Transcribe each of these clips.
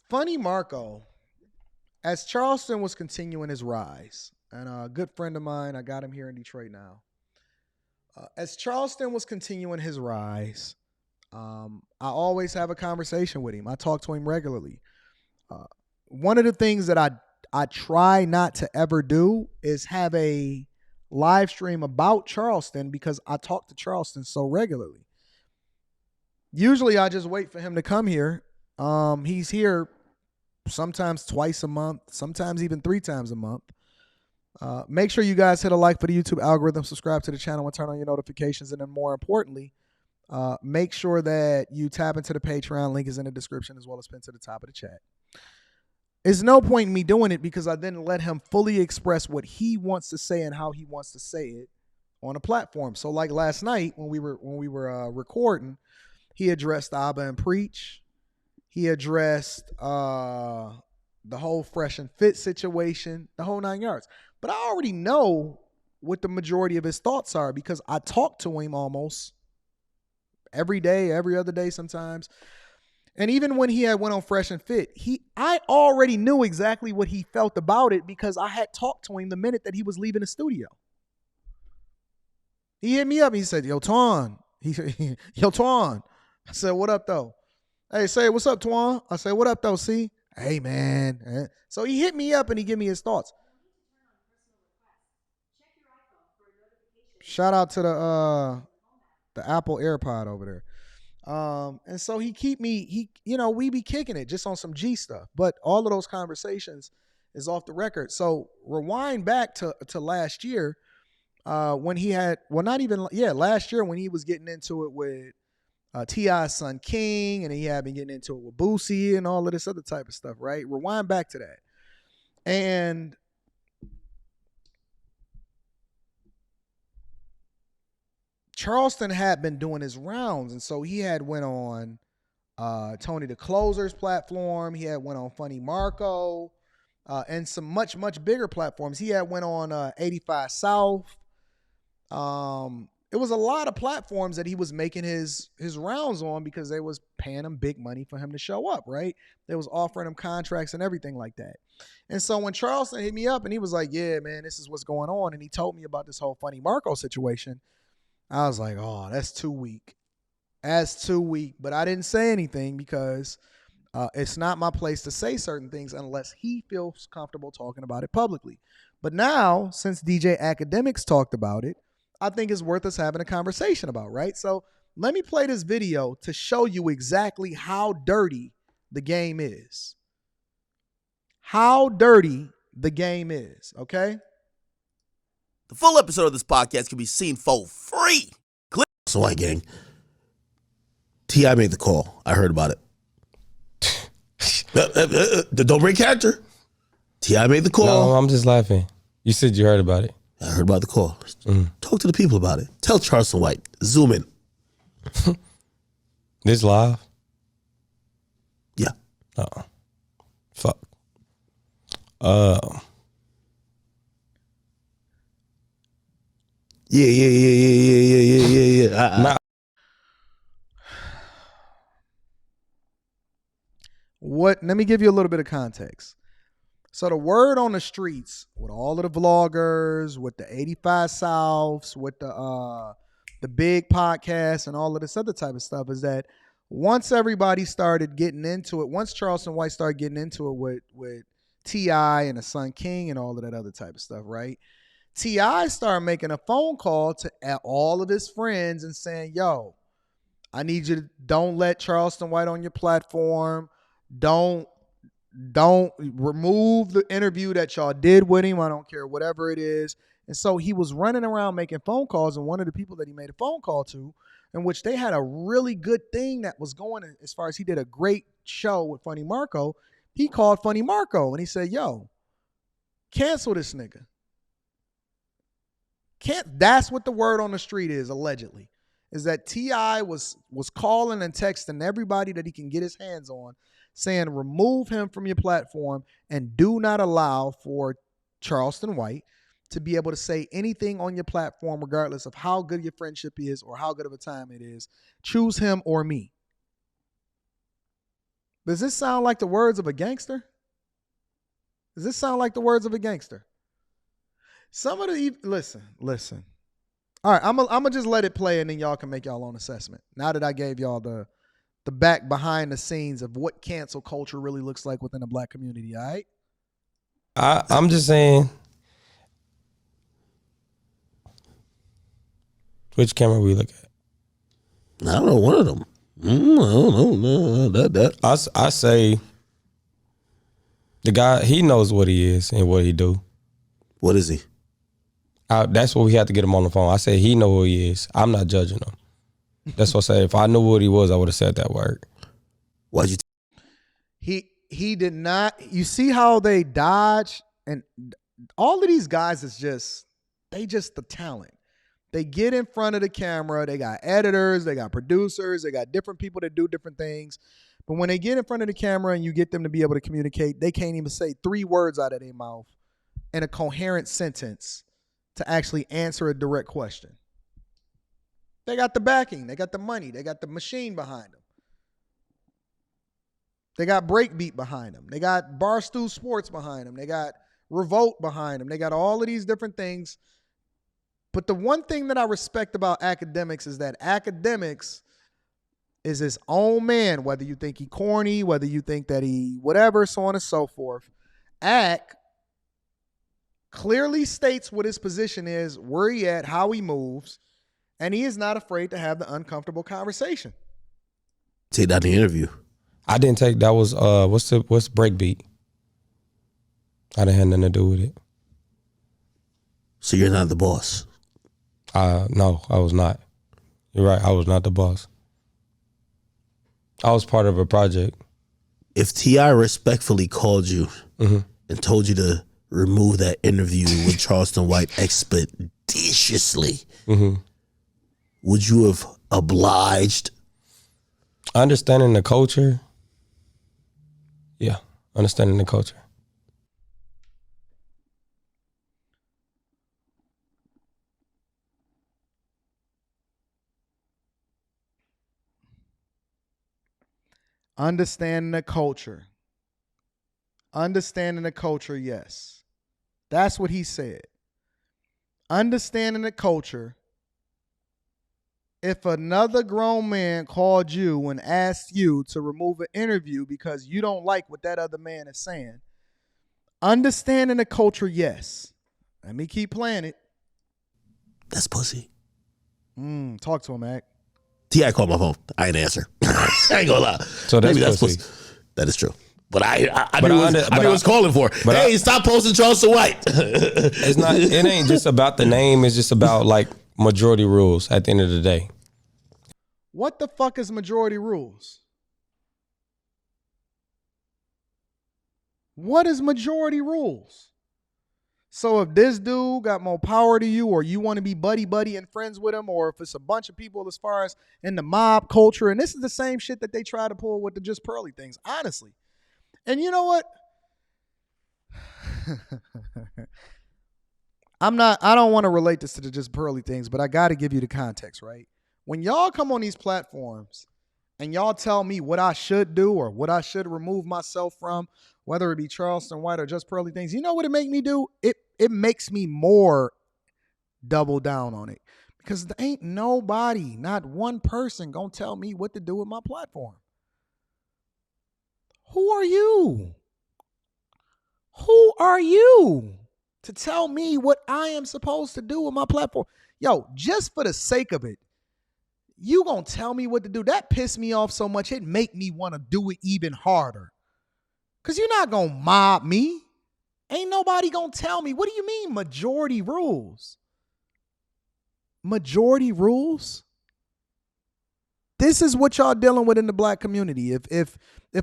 Funny Marco, as Charleston was continuing his rise, and a good friend of mine, I got him here in Detroit now. As Charleston was continuing his rise, I always have a conversation with him. I talk to him regularly. One of the things that I try not to ever do is have a live stream about Charleston because I talk to Charleston so regularly. Usually I just wait for him to come here. He's here sometimes twice a month, sometimes even 3 times a month. Make sure you guys hit a like for the YouTube algorithm, subscribe to the channel, and turn on your notifications. And then more importantly, make sure that you tap into the Patreon. Link is in the description as well as pinned to the top of the chat. There's no point in me doing it because I then let him fully express what he wants to say and how he wants to say it on a platform. So like last night when we were recording, he addressed Abba and Preach. He addressed the whole Fresh and Fit situation, the whole 9 yards. But I already know what the majority of his thoughts are because I talk to him almost every day, every other day sometimes. And even when he had went on Fresh and Fit, I already knew exactly what he felt about it because I had talked to him the minute that he was leaving the studio. He hit me up. He said, "Yo, Twan." He said, "Yo, Twan." I said, "What up, though?" "Hey, say, what's up, Twan?" I said, "What up, though, see?" "Hey, man." So he hit me up and he gave me his thoughts. Shout out to the Apple AirPod over there. And so we be kicking it just on some G stuff, but all of those conversations is off the record. So rewind back to last year, when he had, last year when he was getting into it with T.I.'s son King, and he had been getting into it with Boosie and all of this other type of stuff, right? Rewind back to that. And Charleston had been doing his rounds, and so he had went on Tony the Closer's platform. He had went on Funny Marco, and some much, much bigger platforms. He had went on 85 South. It was a lot of platforms that he was making his rounds on because they was paying him big money for him to show up, right? They was offering him contracts and everything like that. And so when Charleston hit me up and he was like, "Yeah, man, this is what's going on," and he told me about this whole Funny Marco situation, I was like, "Oh, that's too weak. That's too weak." But I didn't say anything because it's not my place to say certain things unless he feels comfortable talking about it publicly. But now, since DJ Akademiks talked about it, I think it's worth us having a conversation about, right? So let me play this video to show you exactly how dirty the game is. How dirty the game is, okay? The full episode of this podcast can be seen for free. Click. So White Gang. T.I. made the call. I heard about it. Don't break character. T.I. made the call. No, I'm just laughing. You said you heard about it. I heard about the call. Talk to the people about it. Tell Charleston White. Zoom in. This live? Yeah. Fuck. Yeah. Let me give you a little bit of context. So the word on the streets with all of the vloggers, with the 85 Souths, with the big podcasts and all of this other type of stuff is that once everybody started getting into it, once Charleston White started getting into it with T.I. and the son King and all of that other type of stuff, right? T.I. started making a phone call to all of his friends and saying, "Yo, I need you to don't let Charleston White on your platform. Don't remove the interview that y'all did with him. I don't care, whatever it is." And so he was running around making phone calls, and one of the people that he made a phone call to, in which they had a really good thing that was going as far as he did a great show with Funny Marco. He called Funny Marco and he said, "Yo, cancel this nigga." That's what the word on the street is, allegedly, is that T.I. was calling and texting everybody that he can get his hands on, saying remove him from your platform and do not allow for Charleston White to be able to say anything on your platform, regardless of how good your friendship is or how good of a time it is. Choose him or me. Does this sound like the words of a gangster? Does this sound like the words of a gangster? Some of the listen. All right, I'm gonna just let it play, and then y'all can make y'all own assessment. Now that I gave y'all the back behind the scenes of what cancel culture really looks like within the black community. All right. I'm just saying. Which camera we look at? I don't know, one of them. I don't know. That. I say the guy, he knows what he is and what he do. What is he? That's what we have to get him on the phone. I say he know who he is. I'm not judging him. That's what I say. If I knew what he was, I would have said that word. Why'd you? He did not. You see how they dodge, and all of these guys is just the talent. They get in front of the camera. They got editors. They got producers. They got different people that do different things. But when they get in front of the camera and you get them to be able to communicate, they can't even say 3 words out of their mouth in a coherent sentence to actually answer a direct question. They got the backing. They got the money. They got the machine behind them. They got Breakbeat behind them. They got Barstool Sports behind them. They got Revolt behind them. They got all of these different things. But the one thing that I respect about Akademiks is that Akademiks is his own man, whether you think he corny, whether you think that he whatever, so on and so forth. Ak clearly states what his position is, where he at, how he moves, and he is not afraid to have the uncomfortable conversation. Take that in the interview. I didn't take that was what's Breakbeat? I didn't have nothing to do with it. So you're not the boss? No, I was not. You're right, I was not the boss. I was part of a project. If T.I. respectfully called you and told you to remove that interview with Charleston White expeditiously, would you have obliged? Understanding the culture. Yeah, understanding the culture. Understanding the culture. Understanding the culture, yes. That's what he said. Understanding the culture. If another grown man called you and asked you to remove an interview because you don't like what that other man is saying, understanding the culture, yes. Let me keep playing it. That's pussy. Talk to him, Mac. T.I. called my phone. I ain't answer. I ain't gonna lie. So that's pussy. That is true. But I knew what I was calling for. Hey, stop posting Charleston White. It's not. It ain't just about the name. It's just about like majority rules at the end of the day. What the fuck is majority rules? What is majority rules? So if this dude got more power to you, or you want to be buddy and friends with him, or if it's a bunch of people as far as in the mob culture, and this is the same shit that they try to pull with the just pearly things, honestly. And you know what? I don't want to relate this to the just pearly things, but I got to give you the context, right? When y'all come on these platforms and y'all tell me what I should do or what I should remove myself from, whether it be Charleston White or just pearly things, you know what it make me do? It makes me more double down on it, because there ain't nobody, not one person, gonna tell me what to do with my platform. Who are you? Who are you to tell me what I am supposed to do with my platform? Yo, just for the sake of it, you gonna tell me what to do? That pissed me off so much, it make me want to do it even harder. Because you're not gonna mob me. Ain't nobody gonna tell me. What do you mean majority rules? Majority rules? This is what y'all dealing with in the black community. If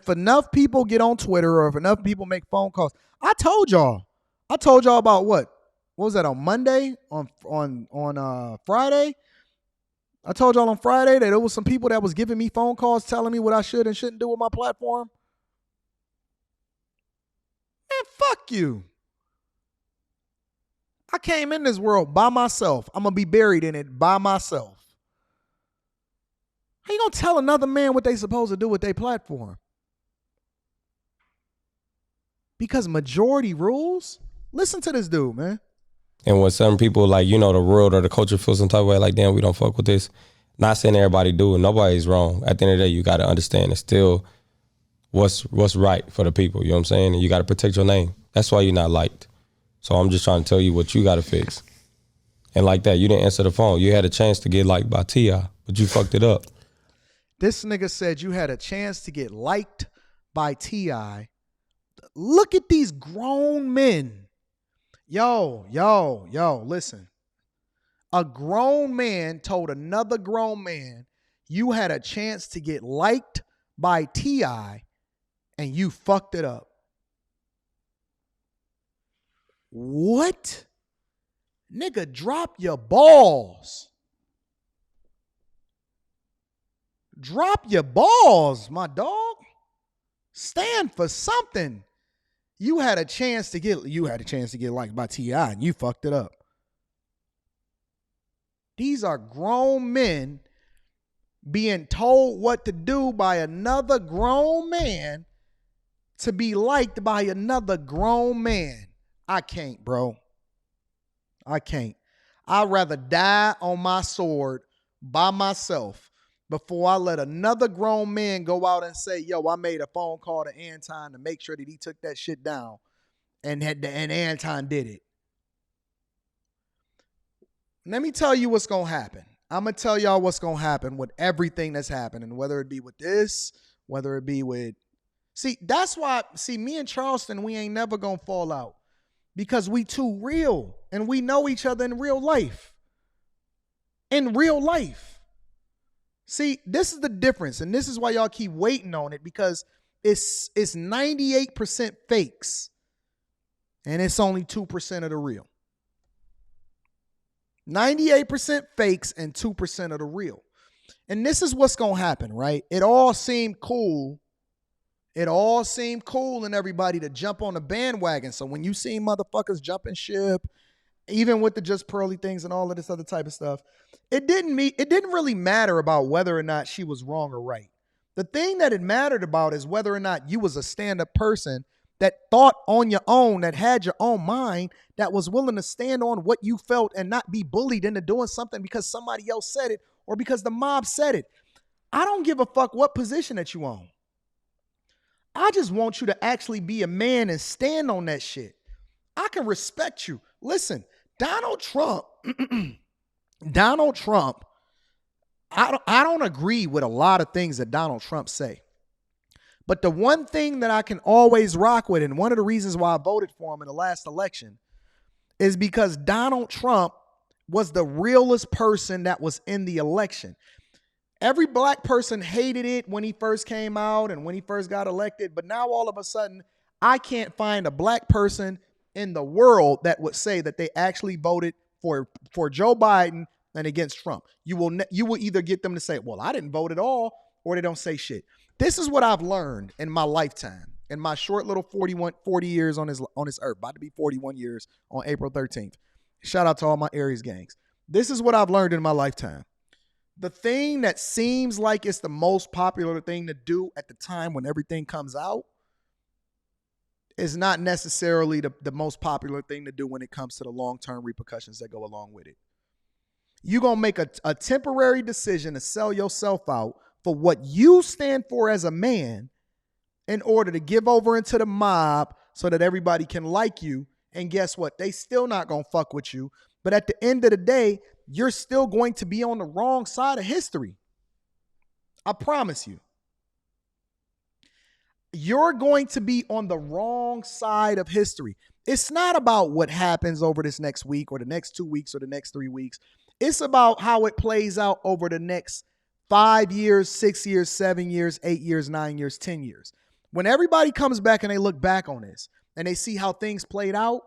enough people get on Twitter, or if enough people make phone calls, I told y'all about what was that on Monday, on Friday? I told y'all on Friday that there was some people that was giving me phone calls telling me what I should and shouldn't do with my platform. Man, fuck you. I came in this world by myself. I'm going to be buried in it by myself. How you going to tell another man what they supposed to do with their platform? because majority rules. Listen to this dude, man. And when some people, like, the world or the culture feels some type of way, like, damn, we don't fuck with this. Not saying everybody do it. Nobody's wrong. At the end of the day, you got to understand it's still what's right for the people. You know what I'm saying? And you got to protect your name. That's why you're not liked. So I'm just trying to tell you what you got to fix. And like that, you didn't answer the phone. You had a chance to get liked by T.I., but you fucked it up. This nigga said you had a chance to get liked by T.I. Look at these grown men. Yo, listen. A grown man told another grown man you had a chance to get liked by T.I. and you fucked it up. What? Nigga, drop your balls. Drop your balls, my dog. Stand for something. You had a chance to get liked by T.I. and you fucked it up. These are grown men being told what to do by another grown man to be liked by another grown man. I can't, bro. I can't. I'd rather die on my sword by myself before I let another grown man go out and say, yo, I made a phone call to Anton to make sure that he took that shit down and Anton did it. Let me tell you what's going to happen. I'm going to tell y'all what's going to happen with everything that's happening, whether it be with this, whether it be with... that's why, me and Charleston, we ain't never going to fall out because we too real and we know each other in real life. In real life. This is the difference, and this is why y'all keep waiting on it, because it's 98% fakes and it's only 2% of the real. 98% fakes and 2% of the real. And this is what's going to happen, right? It all seemed cool. It all seemed cool and everybody to jump on the bandwagon. So when you see motherfuckers jumping ship, even with the just pearly things and all of this other type of stuff, it didn't really matter about whether or not she was wrong or right. The thing that it mattered about is whether or not you was a stand-up person that thought on your own, that had your own mind, that was willing to stand on what you felt and not be bullied into doing something because somebody else said it or because the mob said it. I don't give a fuck what position that you on. I just want you to actually be a man and stand on that shit. I can respect you. Listen, Donald Trump, I don't agree with a lot of things that Donald Trump say. But the one thing that I can always rock with, and one of the reasons why I voted for him in the last election, is because Donald Trump was the realest person that was in the election. Every black person hated it when he first came out and when he first got elected. But now all of a sudden, I can't find a black person in the world that would say that they actually voted for Joe Biden and against Trump. You will either get them to say, well, I didn't vote at all, or they don't say shit. This is what I've learned in my lifetime, in my short little 40 years on this earth, about to be 41 years on April 13th. Shout out to all my Aries gangs. This is what I've learned in my lifetime. The thing that seems like it's the most popular thing to do at the time when everything comes out is not necessarily the most popular thing to do when it comes to the long-term repercussions that go along with it. You're going to make a temporary decision to sell yourself out for what you stand for as a man in order to give over into the mob so that everybody can like you. And guess what? They still not going to fuck with you. But at the end of the day, you're still going to be on the wrong side of history. I promise you. You're going to be on the wrong side of history. It's not about what happens over this next week or the next 2 weeks or the next 3 weeks. It's about how it plays out over the next 5 years, 6 years, 7 years, 8 years, 9 years, 10 years. When everybody comes back and they look back on this and they see how things played out,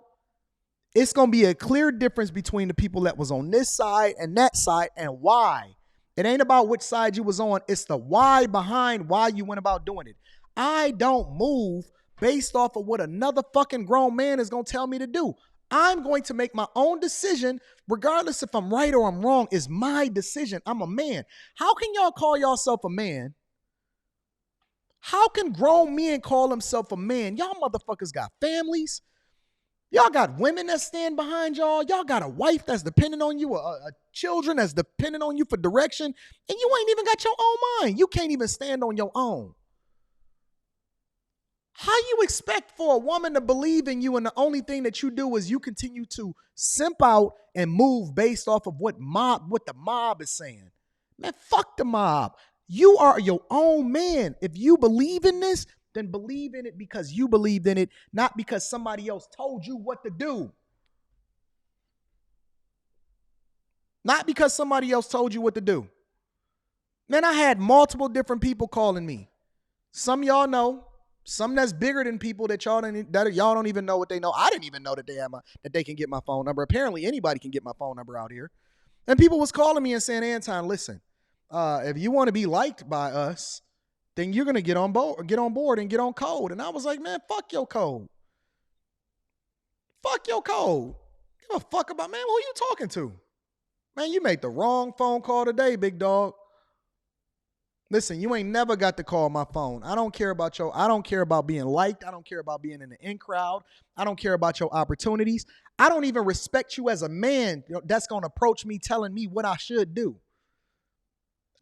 it's going to be a clear difference between the people that was on this side and that side and why. It ain't about which side you was on. It's the why behind why you went about doing it. I don't move based off of what another fucking grown man is going to tell me to do. I'm going to make my own decision, regardless if I'm right or I'm wrong. It's my decision. I'm a man. How can y'all call yourself a man? How can grown men call themselves a man? Y'all motherfuckers got families. Y'all got women that stand behind y'all. Y'all got a wife that's depending on you, a children that's depending on you for direction, and you ain't even got your own mind. You can't even stand on your own. How you expect for a woman to believe in you and the only thing that you do is you continue to simp out and move based off of what the mob is saying? Man, fuck the mob. You are your own man. If you believe in this, then believe in it because you believed in it, not because somebody else told you what to do. Not because somebody else told you what to do. Man, I had multiple different people calling me. Some y'all know. Some that's bigger than people that y'all don't even know what they know. I didn't even know that they can get my phone number. Apparently, anybody can get my phone number out here. And people was calling me and saying, Anton, listen, if you want to be liked by us, then you're gonna get on board and get on code. And I was like, man, fuck your code. Fuck your code. Give a fuck about, man, who you talking to? Man, you made the wrong phone call today, big dog. Listen, you ain't never got to call my phone. I don't care about being liked. I don't care about being in the in crowd. I don't care about your opportunities. I don't even respect you as a man that's going to approach me telling me what I should do.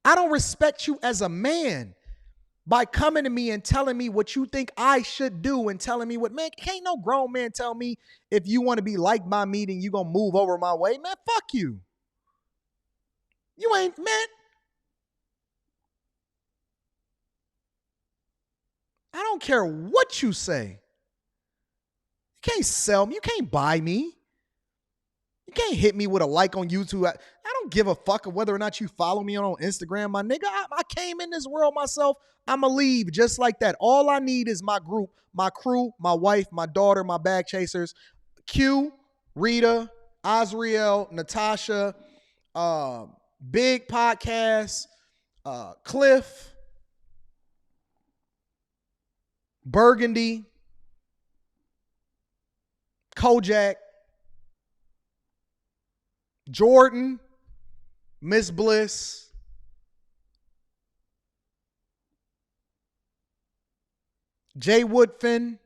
I don't respect you as a man by coming to me and telling me what you think I should do and telling me what, man, can't no grown man tell me if you want to be liked by me, then you going to move over my way. Man, fuck you. You ain't, man. I don't care what you say. You can't sell me. You can't buy me. You can't hit me with a like on YouTube. I don't give a fuck of whether or not you follow me on Instagram, my nigga. I came in this world myself. I'ma leave just like that. All I need is my group, my crew, my wife, my daughter, my bag chasers, Q, Rita, Azriel, Natasha, Big Podcast, Cliff, Burgundy, Kojak, Jordan, Miss Bliss, Jay Woodfin,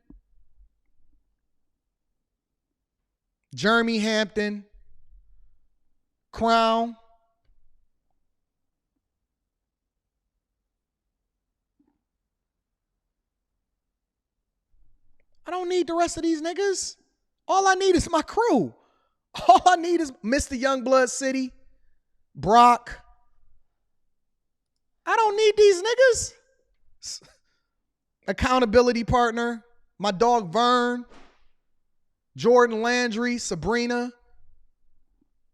Jeremy Hampton, Crown, I don't need the rest of these niggas. All I need is my crew. All I need is Mr. Youngblood City, Brock. I don't need these niggas. Accountability partner, my dog Vern, Jordan Landry, Sabrina,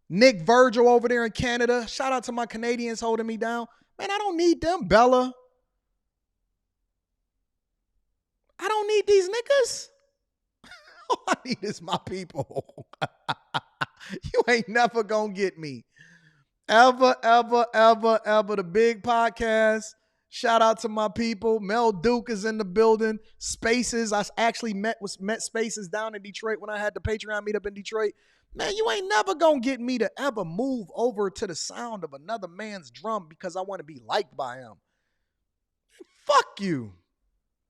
Nick Virgil over there in Canada. Shout out to my Canadians holding me down. Man, I don't need them. Bella. I don't need these niggas. All I need is my people. You ain't never gonna get me. Ever, ever, ever, ever. The Big Podcast. Shout out to my people. Mel Duke is in the building. Spaces. I actually met Spaces down in Detroit when I had the Patreon meetup in Detroit. Man, you ain't never gonna get me to ever move over to the sound of another man's drum because I want to be liked by him. Fuck you.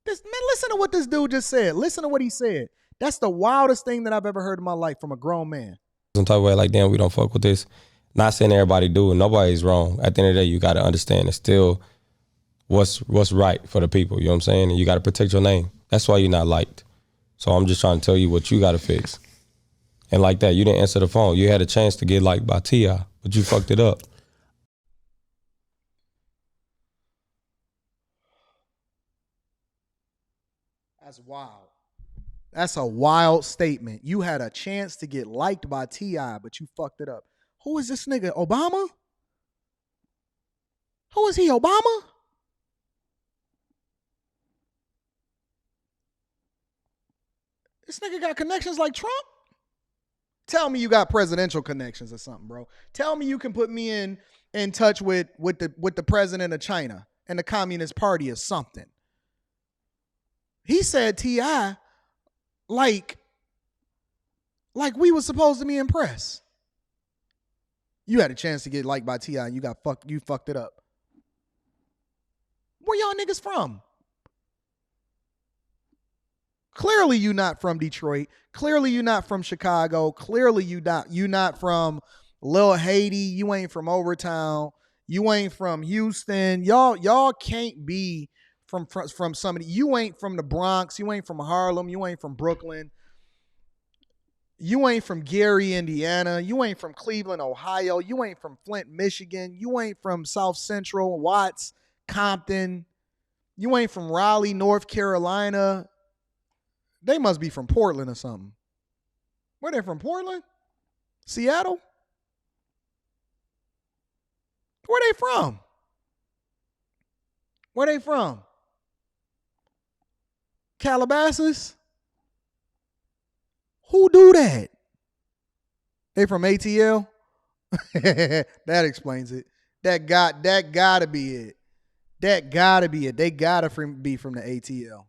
Man, listen to what this dude just said. Listen to what he said. That's the wildest thing that I've ever heard in my life from a grown man. Some type of way, like, damn, we don't fuck with this. Not saying everybody do, and nobody's wrong. At the end of the day, you got to understand it's still what's right for the people. You know what I'm saying? And you got to protect your name. That's why you're not liked. So I'm just trying to tell you what you got to fix. And like that, you didn't answer the phone. You had a chance to get liked by T.I., but you fucked it up. That's wild. That's a wild statement. You had a chance to get liked by T.I., but you fucked it up. Who is this nigga? Obama? Who is he, Obama? This nigga got connections like Trump? Tell me you got presidential connections or something, bro. Tell me you can put me in touch with the president of China and the Communist Party or something. He said T.I. like we was supposed to be impressed. You had a chance to get liked by T.I. and you fucked it up. Where y'all niggas from? Clearly you not from Detroit. Clearly you not from Chicago. Clearly you not from Lil Haiti. You ain't from Overtown. You ain't from Houston. Y'all can't be from somebody. You ain't from the Bronx. You ain't from Harlem. You ain't from Brooklyn. You ain't from Gary, Indiana. You ain't from Cleveland, Ohio. You ain't from Flint, Michigan. You ain't from South Central, Watts, Compton. You ain't from Raleigh, North Carolina. They must be from Portland or something. Where they from? Portland? Seattle? Where they from? Where they from? Calabasas? Who do that? They from ATL? That explains it. That gotta be it. That gotta be it. They gotta be from the ATL.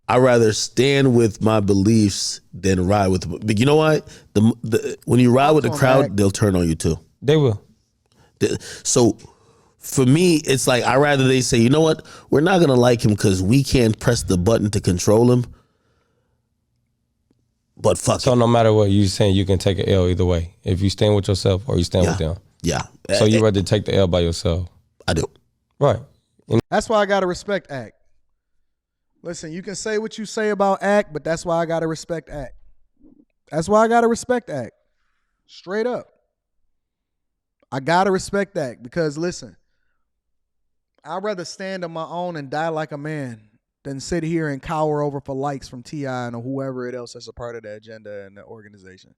I'd rather stand with my beliefs than ride with them. But you know what? When you ride with the crowd, they'll turn on you too. They will. So for me, it's like I'd rather they say, you know what? We're not gonna like him because we can't press the button to control him. But fuck it. So no matter what you saying, you can take an L either way. If you stand with yourself or you stand with them. Yeah. So you rather take the L by yourself? I do. Right. That's why I gotta respect Act. Listen, you can say what you say about Act, but that's why I gotta respect Act. That's why I gotta respect Act. Straight up. I gotta respect Act because listen, I'd rather stand on my own and die like a man than sit here and cower over for likes from T.I. and whoever else that's a part of the agenda and the organization.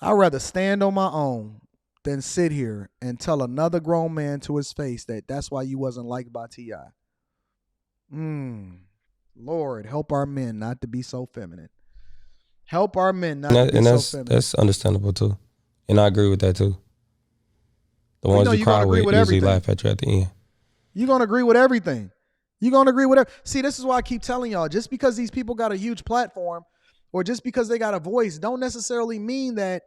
I'd rather stand on my own than sit here and tell another grown man to his face that that's why you wasn't liked by T.I. Lord, help our men not to be so feminine. Help our men not to be so feminine. That's understandable too. And I agree with that too. The ones you cry with usually laugh at you at the end. You're going to agree with everything. You're going to agree with everything. See, this is why I keep telling y'all, just because these people got a huge platform or just because they got a voice don't necessarily mean that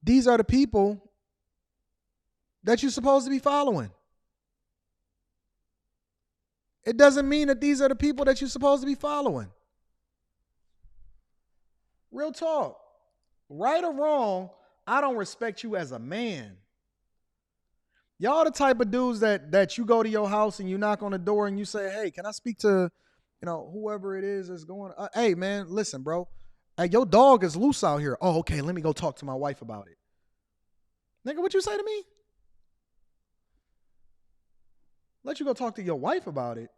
these are the people that you're supposed to be following. It doesn't mean that these are the people that you're supposed to be following. Real talk. Right or wrong, I don't respect you as a man. Y'all the type of dudes that you go to your house and you knock on the door and you say, hey, can I speak to, whoever it is that's going, hey, man, listen, bro. Hey, your dog is loose out here. Oh, okay, let me go talk to my wife about it. Nigga, what you say to me? Let you go talk to your wife about it.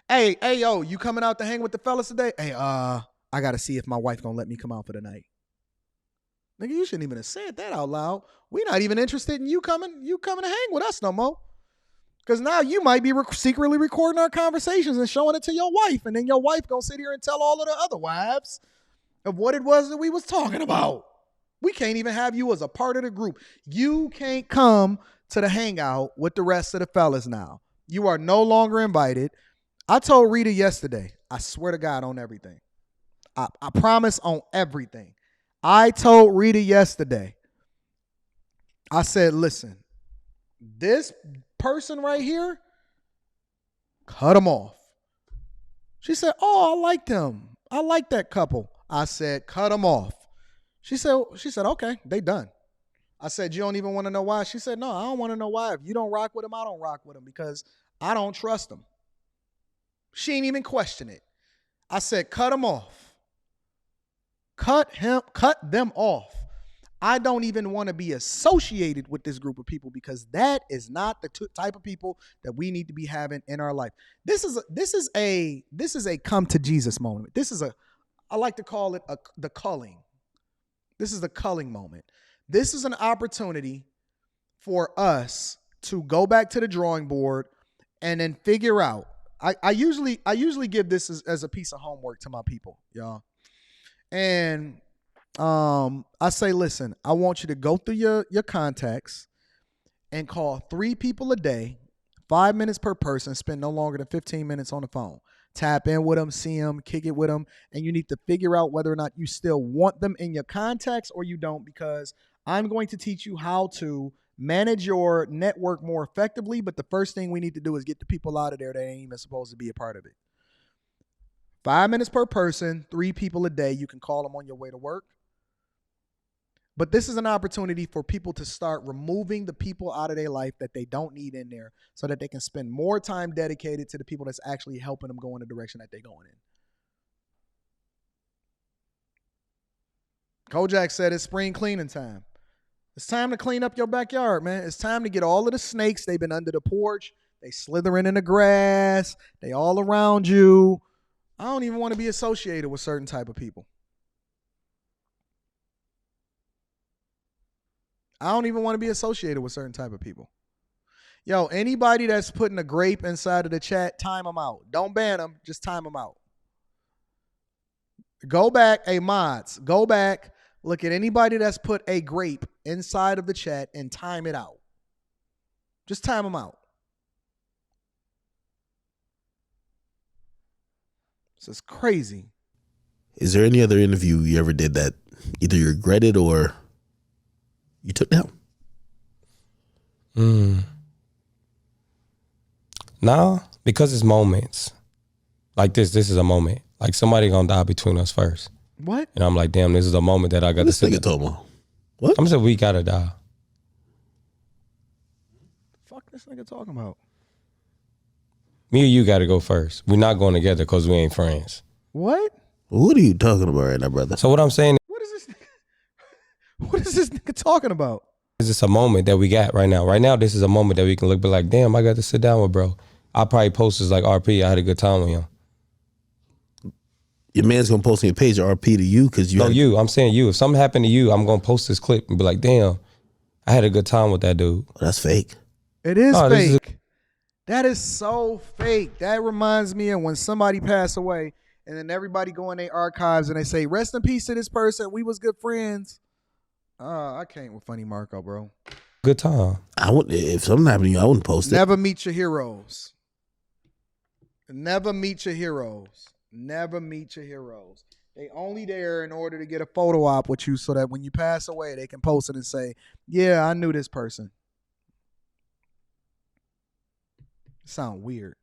Hey, yo, you coming out to hang with the fellas today? Hey, I got to see if my wife going to let me come out for the night. Nigga, you shouldn't even have said that out loud. We're not even interested in you coming to hang with us no more. Because now you might be secretly recording our conversations and showing it to your wife. And then your wife going to sit here and tell all of the other wives of what it was that we was talking about. We can't even have you as a part of the group. You can't come to the hangout with the rest of the fellas now. You are no longer invited. I told Rita yesterday, I swear to God on everything. I promise on everything. I told Rita yesterday, I said, listen, this person right here, cut him off. She said, oh, I liked him. I like that couple. I said, cut him off. She said, okay, they done. I said, you don't even want to know why? She said, no, I don't want to know why. If you don't rock with him, I don't rock with him because I don't trust him. She ain't even question it. I said, cut him off. Cut them off. I don't even want to be associated with this group of people because that is not the type of people that we need to be having in our life. This is a come to Jesus moment. I like to call it the culling. This is the culling moment. This is an opportunity for us to go back to the drawing board and then figure out. I usually give this as a piece of homework to my people, y'all. And I say, listen, I want you to go through your contacts and call 3 people a day, 5 minutes per person, spend no longer than 15 minutes on the phone. Tap in with them, see them, kick it with them, and you need to figure out whether or not you still want them in your contacts or you don't, because I'm going to teach you how to manage your network more effectively, but the first thing we need to do is get the people out of there that ain't even supposed to be a part of it. 5 minutes per person, 3 people a day. You can call them on your way to work. But this is an opportunity for people to start removing the people out of their life that they don't need in there so that they can spend more time dedicated to the people that's actually helping them go in the direction that they're going in. Kojak said it's spring cleaning time. It's time to clean up your backyard, man. It's time to get all of the snakes. They've been under the porch. They slithering in the grass. They all around you. I don't even want to be associated with certain type of people. I don't even want to be associated with certain type of people. Yo, anybody that's putting a grape inside of the chat, time them out. Don't ban them. Just time them out. Go back. Hey, mods, go back. Look at anybody that's put a grape inside of the chat and time it out. Just time them out. This is crazy. Is there any other interview you ever did that either you regretted or you took down? No, because it's moments. Like this is a moment. Like somebody gonna die between us first. What? And I'm like, damn, this is a moment that I got to This sit nigga down. talking about? What? I'm saying we gotta die. Fuck this nigga talking about? Me or you gotta go first. We're not going together because we ain't friends. What? What are you talking about right now, brother? So what I'm saying What is this nigga? What is this nigga talking about? is it's a moment that we got right now. Right now, this is a moment that we can look be like, damn, I got to sit down with bro. I'll probably post this like RP. I had a good time with him. Your man's gonna post on your page RP to you because you. No, you. I'm saying you. If something happened to you, I'm gonna post this clip and be like, damn, I had a good time with that dude. Oh, that's fake. It is No, this is fake. That is so fake. That reminds me of when somebody passed away and then everybody go in their archives and they say, rest in peace to this person. We was good friends. I can't with Funny Marco, bro. Good time. I would if something happened to you, I wouldn't post it. Never meet your heroes. Never meet your heroes. Never meet your heroes. They only there in order to get a photo op with you so that when you pass away, they can post it and say, yeah, I knew this person. Sound weird.